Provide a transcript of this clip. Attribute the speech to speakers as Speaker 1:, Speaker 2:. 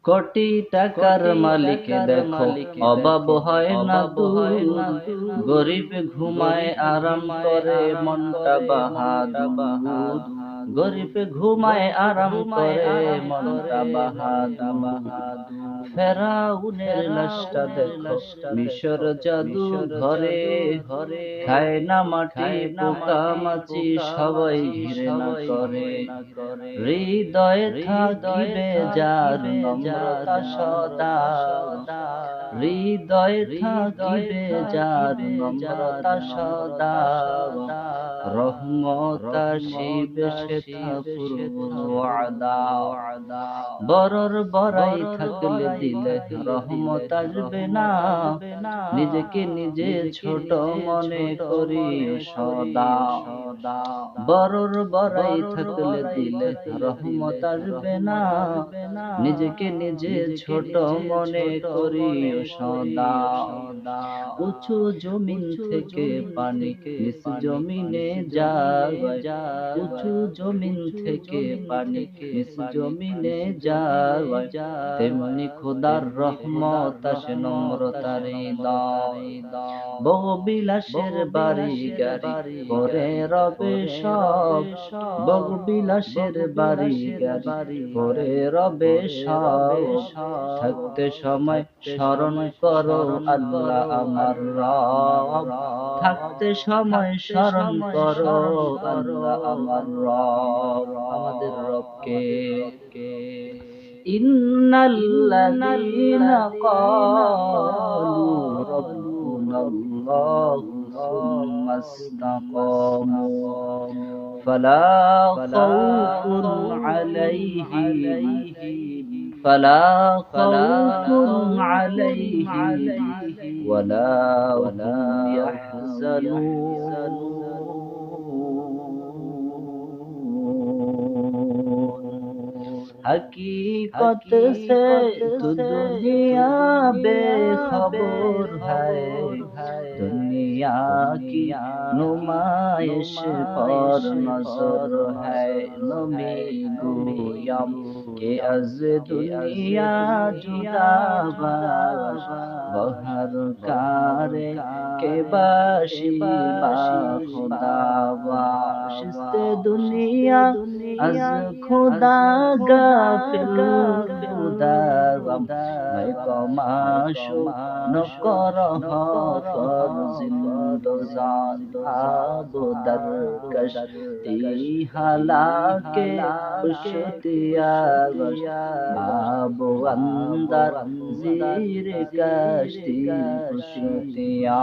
Speaker 1: কোটি টাকার মালিক দেখো অভাব হয় না দূর, গরিব ঘুমায় আরাম করে মনটা বাহাদুর, গরিব ঘুমায় আরাম করে মনটা বাহাদুর। ফেরাউনের লাশটা দেখো মিশর জাদু ঘরে, খায় না মাটি পোকা মাছি সবাই ঘৃণা করে। হৃদয়ে থাকিবে যার নম্রতা সদা, হৃদয়ে থাকিবে যার নম্রতা সদা, রহমত আসিবে সেথা পূর্ব ওয়াদা। বরর বড়াই থাকলে দিলে রহমত আসবে না, নিজেকে নিজে ছোট মনে করি সদা। বরর বড়াই থাকলে দিলে রহমত আসবে না, নিজেকে নিজে ছোট মনে করি সদা। উঁচু জমিন থেকে পানি নিচ জমিনে যায়, উঁচু জমিন থেকে পানি নিচ জমিনে যায়, তেমনি খোদার রহমত আসে নম্রতার হৃদয়। বহু বিলাসের বাড়ি গাড়ি করে রবে সব, বহু বিলাসের বাড়ি গাড়ি করে রবে সব, থাকতে সময় স্মরণ করো আল্লাহ আমার রব, থাকতে সময় স্মরণ করো আল্লাহ আমার রব, আমাদের রবকে। ইন্নাল্লাযীনা ক্বালু রাব্বুনাল্লাহু সুম্মা ইসতাকামু ফালা খাউফুন আলাইহিম ওয়ালা হুম ইয়াহজানুন। हकीकत से तो दुनिया बेखबर है, दुनिया की नुमाइश पर नजर है। नमी गोयम के अज दुनिया जुदा बाश, बहर कारे के बाशी बा खुदा बाश। दुनिया अज खुदा গাফিল খুদারম मैं कमाशो न करह कर जिंदजान आबो दरकश ती हालाके खुशतिया आबो अंदर जीर कश्ती खुशतिया।